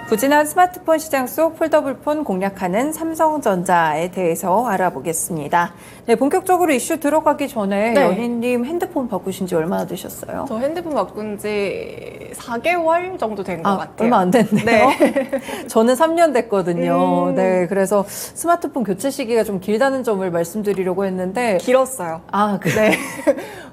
부진한 스마트폰 시장 속 폴더블폰 공략하는 삼성전자에 대해서 알아보겠습니다. 네, 본격적으로 이슈 들어가기 전에 네. 연희님 핸드폰 바꾸신 지 얼마나 되셨어요? 저 핸드폰 바꾼 지 4개월 정도 된 것 같아요. 얼마 안 됐네요. 네. 저는 3년 됐거든요. 네, 그래서 스마트폰 교체 시기가 좀 길다는 점을 말씀드리려고 했는데 길었어요. 그래. 네.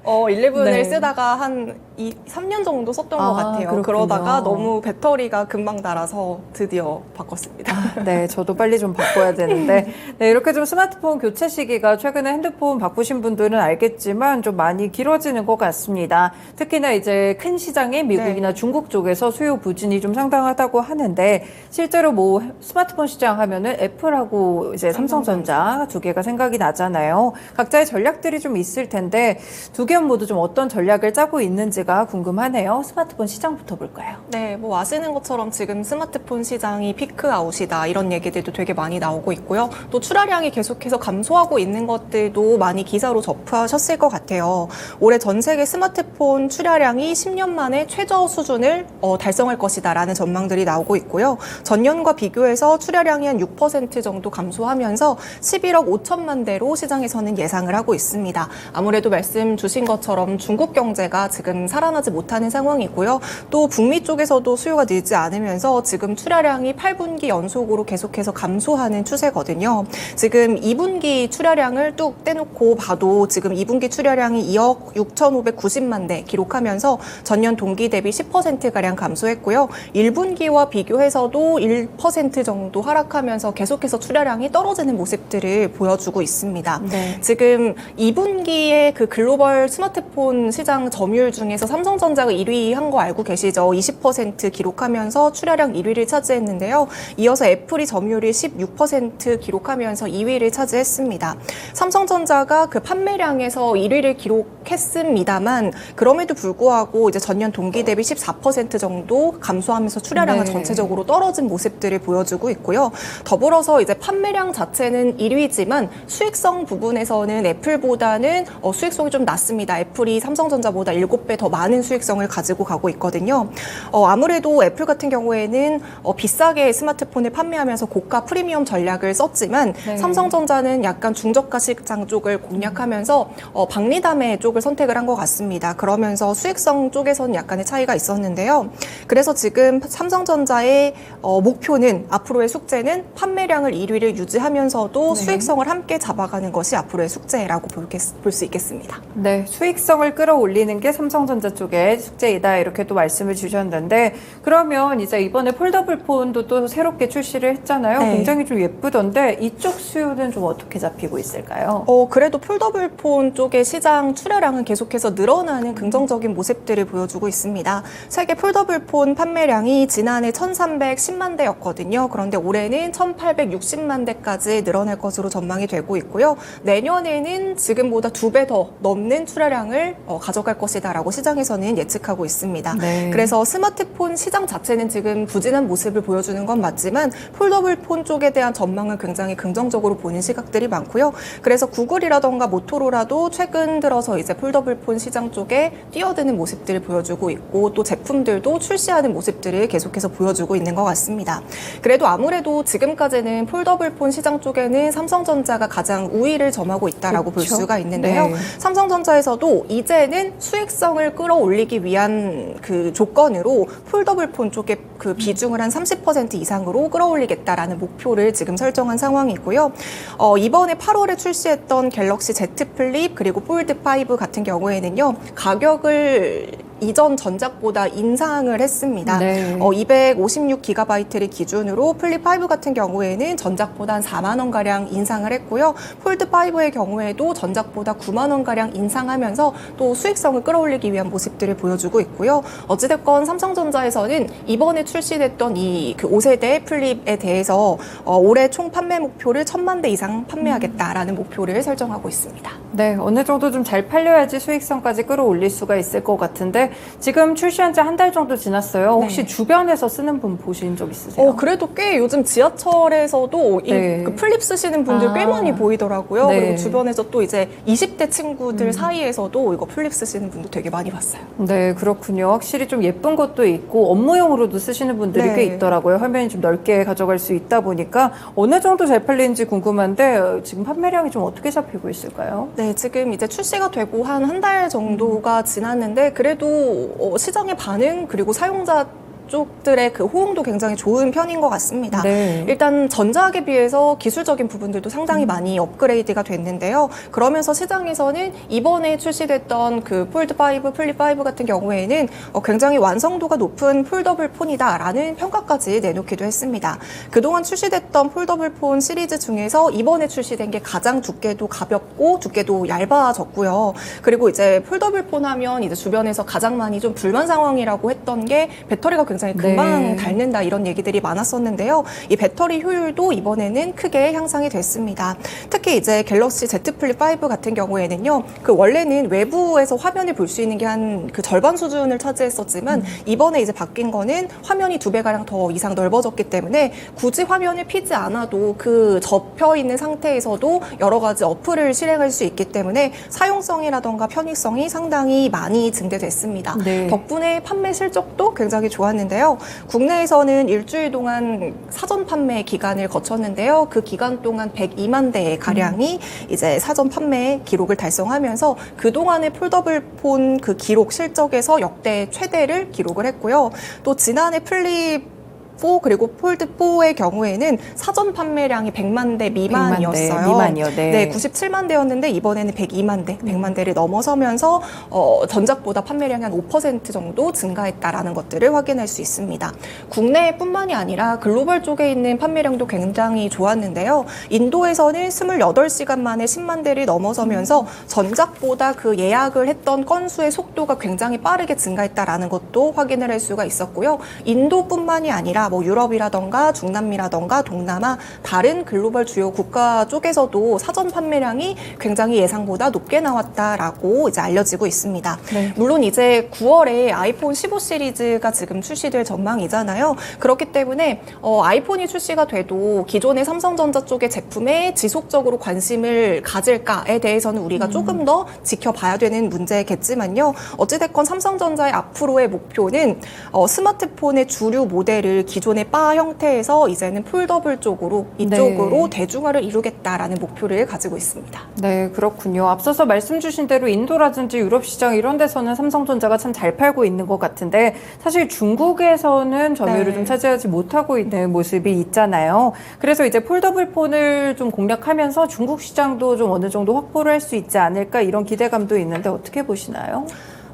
11을 네. 쓰다가 한 3년 정도 썼던 것 같아요. 그렇군요. 그러다가 너무 배터리가 금방 닳아서 드디어 바꿨습니다. 네, 저도 빨리 좀 바꿔야 되는데, 네, 이렇게 좀 스마트폰 교체 시기가 최근에 핸드폰 바꾸신 분들은 알겠지만 좀 많이 길어지는 것 같습니다. 특히나 이제 큰 시장인 미국이나 중국 쪽에서 수요 부진이 좀 상당하다고 하는데, 실제로 뭐 스마트폰 시장 하면은 애플하고 이제 삼성전자 두 개가 생각이 나잖아요. 각자의 전략들이 좀 있을 텐데, 두 기업 모두 좀 어떤 전략을 짜고 있는지가 궁금하네요. 스마트폰 시장부터 볼까요? 네, 뭐 아시는 것처럼 지금 스마트폰 시장이 피크아웃이다 이런 얘기들도 되게 많이 나오고 있고요. 또 출하량이 계속해서 감소하고 있는 것들도 많이 기사로 접하셨을 것 같아요. 올해 전 세계 스마트폰 출하량이 10년 만에 최저 수준을 달성할 것이다라는 전망들이 나오고 있고요. 전년과 비교해서 출하량이 한 6% 정도 감소하면서 11억 5천만 대로 시장에서는 예상을 하고 있습니다. 아무래도 말씀 주신 것처럼 중국 경제가 지금 살아나지 못하는 상황이고요. 또 북미 쪽에서도 수요가 늘지 않으면서 지금 출하량이 8분기 연속으로 계속해서 감소하는 추세거든요. 지금 2분기 출하량을 뚝 떼놓고 봐도 지금 2분기 출하량이 2억 6,590만 대 기록하면서 전년 동기 대비 10%가량 감소했고요. 1분기와 비교해서도 1% 정도 하락하면서 계속해서 출하량이 떨어지는 모습들을 보여주고 있습니다. 네. 지금 2분기에 그 글로벌 스마트폰 시장 점유율 중에서 삼성전자가 1위 한 거 알고 계시죠? 20% 기록하면서 출하량 1위를 차지했는데요. 이어서 애플이 점유율이 16% 기록하면서 2위를 차지했습니다. 삼성전자가 그 판매량에서 1위를 기록했습니다만 그럼에도 불구하고 이제 전년 동기 대비 14% 정도 감소하면서 출하량은 네. 전체적으로 떨어진 모습들을 보여주고 있고요. 더불어서 이제 판매량 자체는 1위지만 수익성 부분에서는 애플보다는 수익성이 좀 낮습니다. 애플이 삼성전자보다 7배 더 많은 수익성을 가지고 가고 있거든요. 아무래도 애플 같은 경우에는 비싸게 스마트폰을 판매하면서 고가 프리미엄 전략을 썼지만 네. 삼성전자는 약간 중저가 시장 쪽을 공략하면서 박리담의 쪽을 선택을 한 것 같습니다. 그러면서 수익성 쪽에서는 약간의 차이가 있었는데요. 그래서 지금 삼성전자의 목표는 앞으로의 숙제는 판매량을 1위를 유지하면서도 네. 수익성을 함께 잡아가는 것이 앞으로의 숙제라고 볼 수 있겠습니다. 네, 수익성을 끌어올리는 게 삼성전자 쪽의 숙제이다 이렇게 또 말씀을 주셨는데 그러면 이제 이번에 폴더블 폰도 또 새롭게 출시를 했잖아요. 네. 굉장히 좀 예쁘던데 이쪽 수요는 좀 어떻게 잡히고 있을까요? 그래도 폴더블 폰 쪽의 시장 출하량은 계속해서 늘어나는 긍정적인 모습들을 보여주고 있습니다. 세계 폴더블 폰 판매량이 지난해 1,310만 대였거든요. 그런데 올해는 1,860만 대까지 늘어날 것으로 전망이 되고 있고요. 내년에는 지금보다 2배 더 넘는 출하량을 가져갈 것이다라고 시장에서는 예측하고 있습니다. 네. 그래서 스마트폰 시장 자체는 지금 부진한 모습을 보여주는 건 맞지만 폴더블 폰 쪽에 대한 전망은 굉장히 긍정적으로 보는 시각들이 많고요. 그래서 구글이라던가 모토로라도 최근 들어서 이제 폴더블 폰 시장 쪽에 뛰어드는 모습들을 보여주고 있고 또 제품들도 출시하는 모습들을 계속해서 보여주고 있는 것 같습니다. 그래도 아무래도 지금까지는 폴더블 폰 시장 쪽에는 삼성전자가 가장 우위를 점하고 있다라고 볼 그렇죠. 수가 있는데요. 네. 삼성전자에서도 이제는 수익성을 끌어올리기 위한 그 조건으로 폴더블 폰 쪽에 그 비중을 한 30% 이상으로 끌어올리겠다라는 목표를 지금 설정한 상황이고요. 이번에 8월에 출시했던 갤럭시 Z 플립 그리고 폴드 5 같은 경우에는요. 가격을 이전 전작보다 인상을 했습니다. 네. 256GB를 기준으로 플립 5 같은 경우에는 전작보다 한 4만 원가량 인상을 했고요. 폴드 5의 경우에도 전작보다 9만 원가량 인상하면서 또 수익성을 끌어올리기 위한 모습들을 보여주고 있고요. 어찌됐건 삼성전자에서는 이번에 출시됐던 이 그 5세대 플립에 대해서 올해 총 판매 목표를 1,000만 대 이상 판매하겠다라는 목표를 설정하고 있습니다. 네, 어느 정도 좀 잘 팔려야지 수익성까지 끌어올릴 수가 있을 것 같은데 지금 출시한 지 한 달 정도 지났어요. 혹시 네. 주변에서 쓰는 분 보신 적 있으세요? 그래도 꽤 요즘 지하철에서도 네. 그 플립 쓰시는 분들 꽤 많이 보이더라고요. 네. 그리고 주변에서 또 이제 20대 친구들 사이에서도 이거 플립 쓰시는 분도 되게 많이 봤어요. 네, 그렇군요. 확실히 좀 예쁜 것도 있고 업무용으로도 쓰시는 분들이 네. 꽤 있더라고요. 화면이 좀 넓게 가져갈 수 있다 보니까 어느 정도 잘 팔리는지 궁금한데 지금 판매량이 좀 어떻게 잡히고 있을까요? 네, 지금 이제 출시가 되고 한 달 정도가 지났는데 그래도 시장의 반응 그리고 사용자 쪽들의 그 호응도 굉장히 좋은 편인 것 같습니다. 네. 일단 전작에 비해서 기술적인 부분들도 상당히 많이 업그레이드가 됐는데요. 그러면서 시장에서는 이번에 출시됐던 그 폴드 5, 플립 5 같은 경우에는 굉장히 완성도가 높은 폴더블 폰이다라는 평가까지 내놓기도 했습니다. 그동안 출시됐던 폴더블 폰 시리즈 중에서 이번에 출시된 게 가장 두께도 가볍고 두께도 얇아졌고요. 그리고 이제 폴더블 폰 하면 이제 주변에서 가장 많이 좀 불만 상황이라고 했던 게 배터리가 굉장히 금방 네. 닳는다 이런 얘기들이 많았었는데요. 이 배터리 효율도 이번에는 크게 향상이 됐습니다. 특히 이제 갤럭시 Z 플립 5 같은 경우에는요. 그 원래는 외부에서 화면을 볼 수 있는 게 한 그 절반 수준을 차지했었지만 이번에 이제 바뀐 거는 화면이 2배가량 더 이상 넓어졌기 때문에 굳이 화면을 피지 않아도 그 접혀 있는 상태에서도 여러 가지 어플을 실행할 수 있기 때문에 사용성이라던가 편의성이 상당히 많이 증대됐습니다. 네. 덕분에 판매 실적도 굉장히 좋았는데요. 국내에서는 일주일 동안 사전 판매 기간을 거쳤는데요. 그 기간 동안 102만 대 가량이 이제 사전 판매 기록을 달성하면서 그동안의 폴더블 폰 그 기록 실적에서 역대 최대를 기록을 했고요. 또 지난해 플립 4 그리고 폴드 4의 경우에는 사전 판매량이 100만 대 미만이었어요. 100만 대 미만이요. 네. 네, 97만 대였는데 이번에는 102만 대, 100만 대를 넘어서면서 전작보다 판매량이 한 5% 정도 증가했다라는 것들을 확인할 수 있습니다. 국내뿐만이 아니라 글로벌 쪽에 있는 판매량도 굉장히 좋았는데요. 인도에서는 28시간 만에 10만 대를 넘어서면서 전작보다 그 예약을 했던 건수의 속도가 굉장히 빠르게 증가했다라는 것도 확인을 할 수가 있었고요. 인도뿐만이 아니라 뭐 유럽이라던가 중남미라던가 동남아 다른 글로벌 주요 국가 쪽에서도 사전 판매량이 굉장히 예상보다 높게 나왔다라고 이제 알려지고 있습니다. 네. 물론 이제 9월에 아이폰 15 시리즈가 지금 출시될 전망이잖아요. 그렇기 때문에 아이폰이 출시가 돼도 기존의 삼성전자 쪽의 제품에 지속적으로 관심을 가질까에 대해서는 우리가 조금 더 지켜봐야 되는 문제겠지만요. 어찌됐건 삼성전자의 앞으로의 목표는 스마트폰의 주류 모델을 기존의 바 형태에서 이제는 폴더블 쪽으로 이쪽으로 대중화를 이루겠다라는 목표를 가지고 있습니다. 네, 그렇군요. 앞서서 말씀 주신 대로 인도라든지 유럽 시장 이런 데서는 삼성전자가 참 잘 팔고 있는 것 같은데 사실 중국에서는 점유율을 좀 차지하지 못하고 있는 모습이 있잖아요. 그래서 이제 폴더블 폰을 좀 공략하면서 중국 시장도 좀 어느 정도 확보를 할 수 있지 않을까 이런 기대감도 있는데 어떻게 보시나요?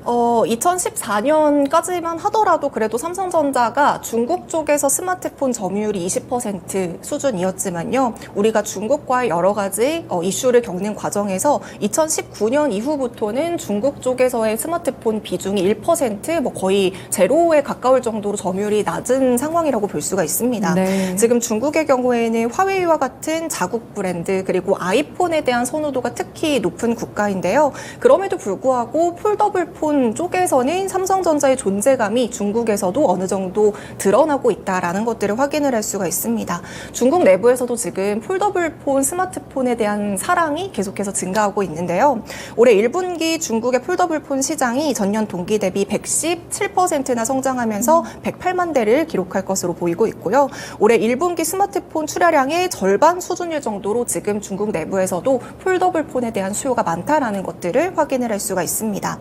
2014년까지만 하더라도 그래도 삼성전자가 중국 쪽에서 스마트폰 점유율이 20% 수준이었지만요. 우리가 중국과의 여러 가지 이슈를 겪는 과정에서 2019년 이후부터는 중국 쪽에서의 스마트폰 비중이 1%, 뭐 거의 제로에 가까울 정도로 점유율이 낮은 상황이라고 볼 수가 있습니다. 네. 지금 중국의 경우에는 화웨이와 같은 자국 브랜드 그리고 아이폰에 대한 선호도가 특히 높은 국가인데요. 그럼에도 불구하고 폴더블 폰 쪽에서는 삼성전자의 존재감이 중국에서도 어느 정도 드러나고 있다라는 것들을 확인을 할 수가 있습니다. 중국 내부에서도 지금 폴더블 폰, 스마트폰에 대한 사랑이 계속해서 증가하고 있는데요. 올해 1분기 중국의 폴더블 폰 시장이 전년 동기 대비 117%나 성장하면서 108만 대를 기록할 것으로 보이고 있고요. 올해 1분기 스마트폰 출하량의 절반 수준일 정도로 지금 중국 내부에서도 폴더블 폰에 대한 수요가 많다라는 것들을 확인을 할 수가 있습니다.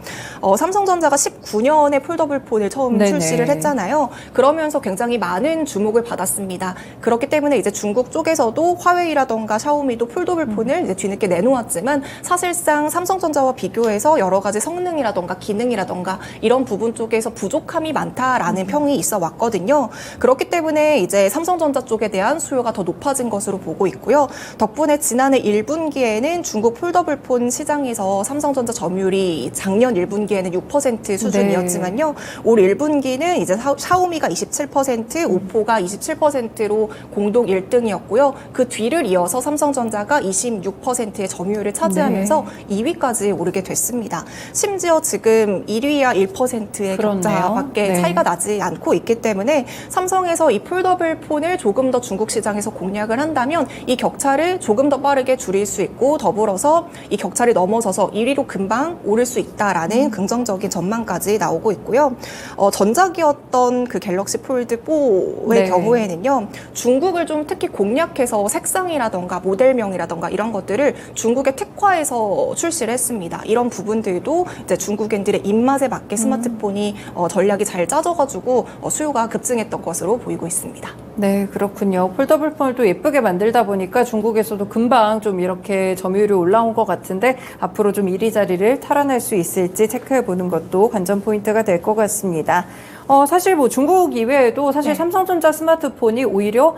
삼성전자가 19년에 폴더블 폰을 처음 네네. 출시를 했잖아요. 그러면서 굉장히 많은 주목을 받았습니다. 그렇기 때문에 이제 중국 쪽에서도 화웨이라던가 샤오미도 폴더블 폰을 이제 뒤늦게 내놓았지만 사실상 삼성전자와 비교해서 여러 가지 성능이라던가 기능이라던가 이런 부분 쪽에서 부족함이 많다라는 평이 있어 왔거든요. 그렇기 때문에 이제 삼성전자 쪽에 대한 수요가 더 높아진 것으로 보고 있고요. 덕분에 지난해 1분기에는 중국 폴더블 폰 시장에서 삼성전자 점유율이 작년 1분기에는 전에는 6% 수준이었지만요. 올 1분기는 이제 샤오미가 27%, 오포가 27%로 공동 1등이었고요. 그 뒤를 이어서 삼성전자가 26%의 점유율을 차지하면서 2위까지 오르게 됐습니다. 심지어 지금 1위와 1%의 격차밖에 차이가 나지 않고 있기 때문에 삼성에서 이 폴더블 폰을 조금 더 중국 시장에서 공략을 한다면 이 격차를 조금 더 빠르게 줄일 수 있고 더불어서 이 격차를 넘어서서 1위로 금방 오를 수 있다라는 긍정적인 전망까지 나오고 있고요. 전작이었던 그 갤럭시 폴드 4의 경우에는요. 중국을 좀 특히 공략해서 색상이라던가 모델명이라던가 이런 것들을 중국에 특화해서 출시를 했습니다. 이런 부분들도 이제 중국인들의 입맛에 맞게 스마트폰이 전략이 잘 짜져가지고 수요가 급증했던 것으로 보이고 있습니다. 네, 그렇군요. 폴더블 폰을 또 예쁘게 만들다 보니까 중국에서도 금방 좀 이렇게 점유율이 올라온 것 같은데 앞으로 좀 1위 자리를 탈환할 수 있을지 체크해보는 것도 관전 포인트가 될 것 같습니다. 사실 뭐 중국 이외에도 사실 삼성전자 스마트폰이 오히려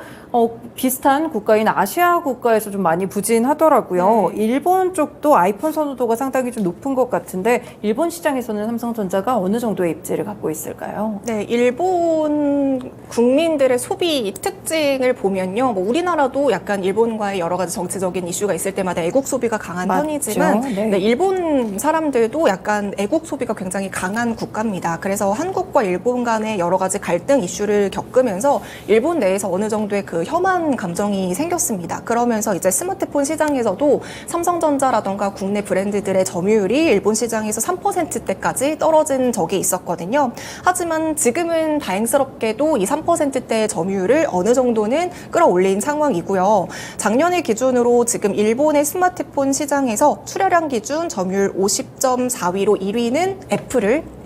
비슷한 국가인 아시아 국가에서 좀 많이 부진하더라고요. 일본 쪽도 아이폰 선호도가 상당히 좀 높은 것 같은데 일본 시장에서는 삼성전자가 어느 정도의 입지를 갖고 있을까요? 네, 일본 국민들의 소비 특징을 보면요. 뭐 우리나라도 약간 일본과의 여러 가지 정치적인 이슈가 있을 때마다 애국 소비가 강한 편이지만 네, 일본 사람들도 약간 애국 소비가 굉장히 강한 국가입니다. 그래서 한국과 일본 간의 여러 가지 갈등 이슈를 겪으면서 일본 내에서 어느 정도의 그 혐한 감정이 생겼습니다. 그러면서 이제 스마트폰 시장에서도 삼성전자라던가 국내 브랜드들의 점유율이 일본 시장에서 3%대까지 떨어진 적이 있었거든요. 하지만 지금은 다행스럽게도 이 3%대의 점유율을 어느 정도는 끌어올린 상황이고요. 작년의 기준으로 지금 일본의 스마트폰 시장에서 출하량 기준 점유율 50.4위로 1위는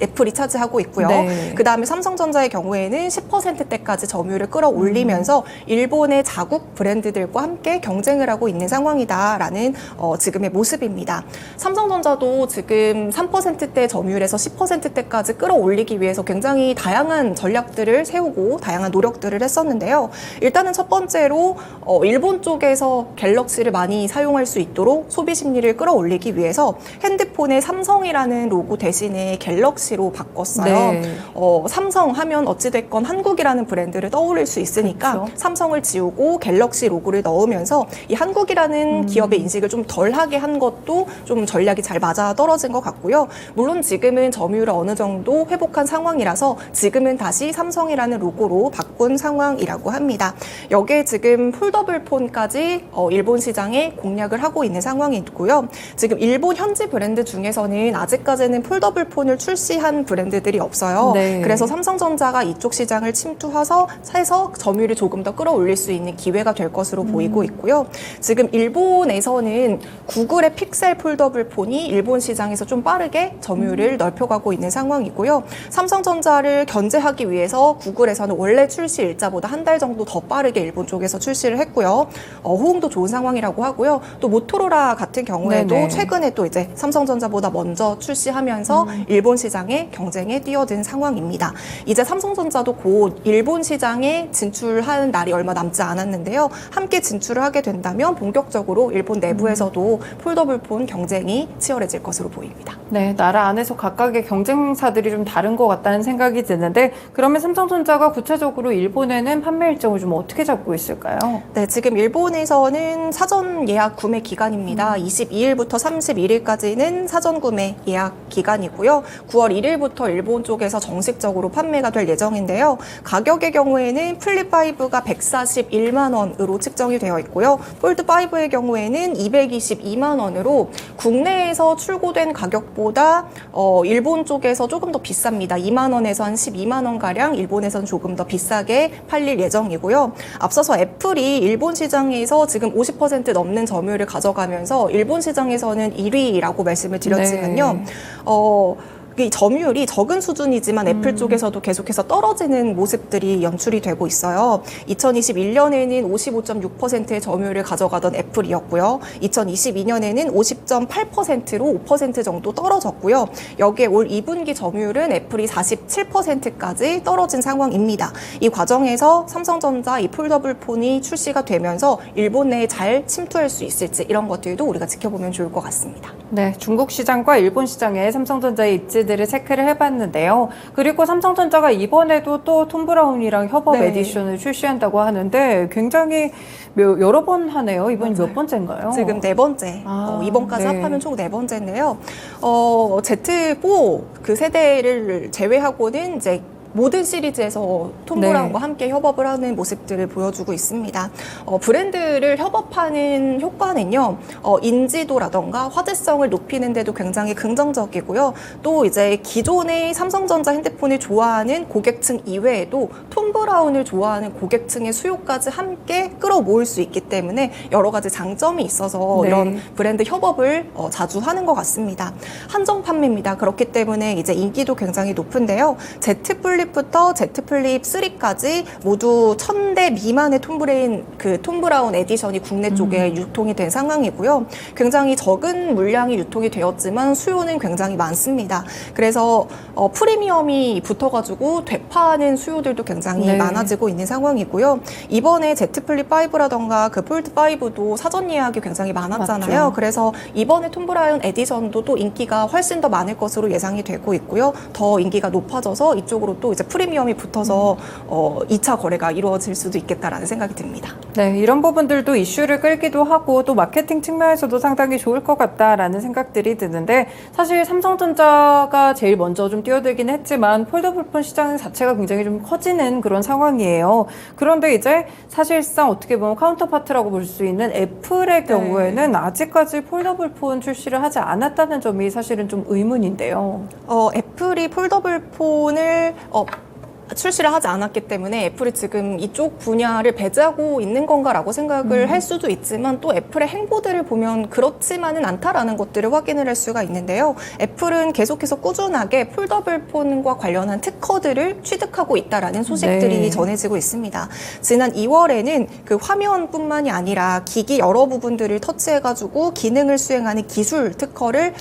애플이 차지하고 있고요. 그 다음에 삼성전자의 경우에는 10%대까지 점유율을 끌어올리면서 일본의 자국 브랜드들과 함께 경쟁을 하고 있는 상황이다라는 지금의 모습입니다. 삼성전자도 지금 3%대 점유율에서 10%대까지 끌어올리기 위해서 굉장히 다양한 전략들을 세우고 다양한 노력들을 했었는데요. 일단은 첫 번째로 일본 쪽에서 갤럭시를 많이 사용할 수 있도록 소비 심리를 끌어올리기 위해서 핸드폰에 삼성이라는 로고 대신에 갤럭시로 바꿨어요. 삼성 하면 어찌됐건 한국이라는 브랜드를 떠올릴 수 있으니까 삼성을 지우고 갤럭시 로고를 넣으면서 이 한국이라는 기업의 인식을 좀 덜하게 한 것도 좀 전략이 잘 맞아 떨어진 것 같고요. 물론 지금은 점유율을 어느 정도 회복한 상황이라서 지금은 다시 삼성이라는 로고로 바꾼 상황이라고 합니다. 여기에 지금 폴더블 폰까지 일본 시장에 공략을 하고 있는 상황이고요. 지금 일본 현지 브랜드 중에서는 아직까지는 폴더블 폰을 출시한 브랜드들이 없어요. 그래서 삼성전자가 이쪽 시장을 침투해서 점유율을 조금 더 끌어올릴 수 있는 기회가 될 것으로 보이고 있고요. 지금 일본에서는 구글의 픽셀 폴더블 폰이 일본 시장에서 좀 빠르게 점유율을 넓혀가고 있는 상황이고요. 삼성전자를 견제하기 위해서 구글에서는 원래 출시 일자보다 한 달 정도 더 빠르게 일본 쪽에서 출시를 했고요. 호응도 좋은 상황이라고 하고요. 또 모토로라 같은 경우에도 최근에 또 이제 삼성전자보다 먼저 출시하면서 일본 시장에 경쟁에 뛰어든 상황입니다. 이제 삼성전자도 곧 일본 시장에 진출하는 날이 얼마 남지 않았는데요. 함께 진출을 하게 된다면 본격적으로 일본 내부에서도 폴더블 폰 경쟁이 치열해질 것으로 보입니다. 네, 나라 안에서 각각의 경쟁사들이 좀 다른 것 같다는 생각이 드는데 그러면 삼성전자가 구체적으로 일본에는 판매 일정을 좀 어떻게 잡고 있을까요? 네, 지금 일본에서는 사전 예약 구매 기간입니다. 22일부터 31일까지는 사전 구매 예약 기간이고요. 9월 1일부터 일본 쪽에서 정식적으로 판매가 될 예정인데요. 가격의 경우에는 플립5가 141만 원으로 측정이 되어 있고요. 폴드5의 경우에는 222만 원으로 국내에서 출고된 가격보다 일본 쪽에서 조금 더 비쌉니다. 2만 원에서 한 12만 원가량 일본에서는 조금 더 비싸게 팔릴 예정이고요. 앞서서 애플이 일본 시장에서 지금 50% 넘는 점유율을 가져가면서 일본 시장에서는 1위라고 말씀을 드렸지만요. 이 점유율이 적은 수준이지만 애플 쪽에서도 계속해서 떨어지는 모습들이 연출이 되고 있어요. 2021년에는 55.6%의 점유율을 가져가던 애플이었고요. 2022년에는 50.8%로 5% 정도 떨어졌고요. 여기에 올 2분기 점유율은 애플이 47%까지 떨어진 상황입니다. 이 과정에서 삼성전자 이 폴더블 폰이 출시가 되면서 일본 내에 잘 침투할 수 있을지 이런 것들도 우리가 지켜보면 좋을 것 같습니다. 네, 중국 시장과 일본 시장의 삼성전자의 입지 가지들을 체크를 해봤는데요. 그리고 삼성전자가 이번에도 또 톰 브라운이랑 협업 네. 에디션을 출시한다고 하는데 굉장히 여러 번 하네요. 이번이 맞아요. 몇 번째인가요? 지금 4번째. 이번까지 네. 합하면 총 4번째인데요. Z4 그 세대를 제외하고는 이제 모든 시리즈에서 톰 네. 브라운과 함께 협업을 하는 모습들을 보여주고 있습니다. 브랜드를 협업하는 효과는요, 인지도라던가 화제성을 높이는 데도 굉장히 긍정적이고요. 또 이제 기존의 삼성전자 핸드폰을 좋아하는 고객층 이외에도 톰 브라운을 좋아하는 고객층의 수요까지 함께 끌어모을 수 있기 때문에 여러 가지 장점이 있어서 네. 이런 브랜드 협업을 자주 하는 것 같습니다. 한정 판매입니다. 그렇기 때문에 이제 인기도 굉장히 높은데요. Z 플립부터 Z 플립 3까지 모두 1000대 미만의 톰 브라운 에디션이 국내 쪽에 유통이 된 상황이고요. 굉장히 적은 물량이 유통이 되었지만 수요는 굉장히 많습니다. 그래서 프리미엄이 붙어가지고 되파하는 수요들도 굉장히 네. 많아지고 있는 상황이고요. 이번에 Z 플립 5라던가 그 폴드 5도 사전 예약이 굉장히 많았잖아요. 맞죠. 그래서 이번에 톰 브라운 에디션도 또 인기가 훨씬 더 많을 것으로 예상이 되고 있고요. 더 인기가 높아져서 이쪽으로 또 이제 프리미엄이 붙어서 2차 거래가 이루어질 수도 있겠다라는 생각이 듭니다. 네, 이런 부분들도 이슈를 끌기도 하고 또 마케팅 측면에서도 상당히 좋을 것 같다라는 생각들이 드는데 사실 삼성전자가 제일 먼저 좀 뛰어들긴 했지만 폴더블폰 시장 자체가 굉장히 좀 커지는 그런 상황이에요. 그런데 이제 사실상 어떻게 보면 카운터파트라고 볼 수 있는 애플의 경우에는 아직까지 폴더블폰 출시를 하지 않았다는 점이 사실은 좀 의문인데요. 애플이 폴더블폰을 출시를 하지 않았기 때문에 애플이 지금 이쪽 분야를 배제하고 있는 건가라고 생각을 할 수도 있지만 또 애플의 행보들을 보면 그렇지만은 않다라는 것들을 확인을 할 수가 있는데요. 애플은 계속해서 꾸준하게 폴더블폰과 관련한 특허들을 취득하고 있다라는 소식들이 네. 전해지고 있습니다. 지난 2월에는 그 화면뿐만이 아니라 기기 여러 부분들을 터치해가지고 기능을 수행하는 기술 특허를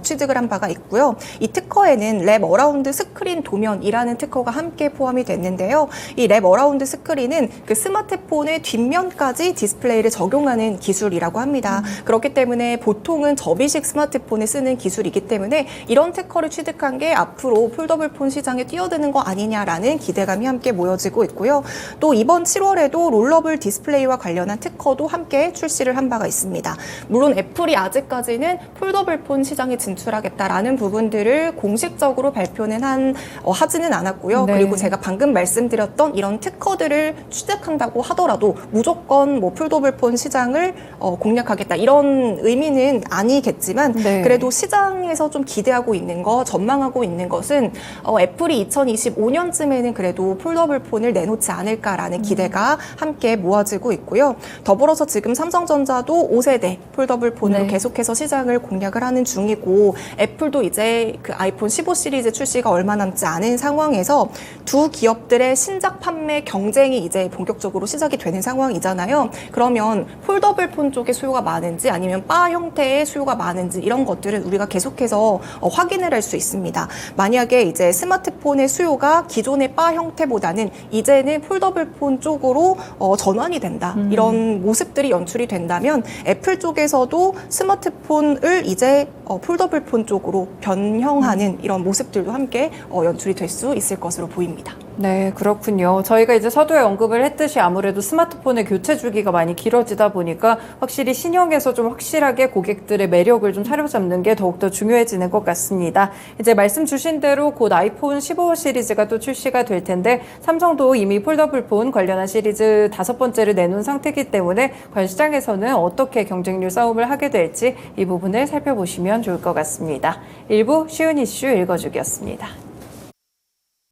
취득을 한 바가 있고요. 이 특허에는 랩 어라운드 스크린 도면이라는 특허가 함께 포함이 됐는데요. 이 랩 어라운드 스크린은 그 스마트폰의 뒷면까지 디스플레이를 적용하는 기술이라고 합니다. 그렇기 때문에 보통은 접이식 스마트폰에 쓰는 기술이기 때문에 이런 특허를 취득한 게 앞으로 폴더블폰 시장에 뛰어드는 거 아니냐라는 기대감이 함께 모여지고 있고요. 또 이번 7월에도 롤러블 디스플레이와 관련한 특허도 함께 출시를 한 바가 있습니다. 물론 애플이 아직까지는 폴더블폰 시장에 진출하겠다라는 부분들을 공식적으로 발표는 하지는 않았고요. 네. 그리고 제가 방금 말씀드렸던 이런 특허들을 취득한다고 하더라도 무조건 뭐 폴더블폰 시장을 공략하겠다 이런 의미는 아니겠지만 네. 그래도 시장에서 좀 기대하고 있는 거, 전망하고 있는 것은 애플이 2025년쯤에는 그래도 폴더블폰을 내놓지 않을까라는 기대가 함께 모아지고 있고요. 더불어서 지금 삼성전자도 5세대 폴더블폰으로 네. 계속해서 시장을 공략을 하는 중이고 애플도 이제 그 아이폰 15 시리즈 출시가 얼마 남지 않은 상황에서 두 기업들의 신작 판매 경쟁이 이제 본격적으로 시작이 되는 상황이잖아요. 그러면 폴더블폰 쪽에 수요가 많은지 아니면 바 형태의 수요가 많은지 이런 것들은 우리가 계속해서 확인을 할 수 있습니다. 만약에 이제 스마트폰의 수요가 기존의 바 형태보다는 이제는 폴더블폰 쪽으로 전환이 된다. 이런 모습들이 연출이 된다면 애플 쪽에서도 스마트폰을 이제 폴더블폰 쪽으로 변형하는 이런 모습들도 함께 연출이 될 수 있을 것으로 보입니다. 네, 그렇군요. 저희가 이제 서두에 언급을 했듯이 아무래도 스마트폰의 교체 주기가 많이 길어지다 보니까 확실히 신형에서 좀 확실하게 고객들의 매력을 좀 사로잡는 게 더욱더 중요해지는 것 같습니다. 이제 말씀 주신 대로 곧 아이폰 15 시리즈가 또 출시가 될 텐데 삼성도 이미 폴더블폰 관련한 시리즈 5번째를 내놓은 상태이기 때문에 과연 시장에서는 어떻게 경쟁률 싸움을 하게 될지 이 부분을 살펴보시면 좋을 것 같습니다. 일부 쉬운 이슈 읽어주기였습니다.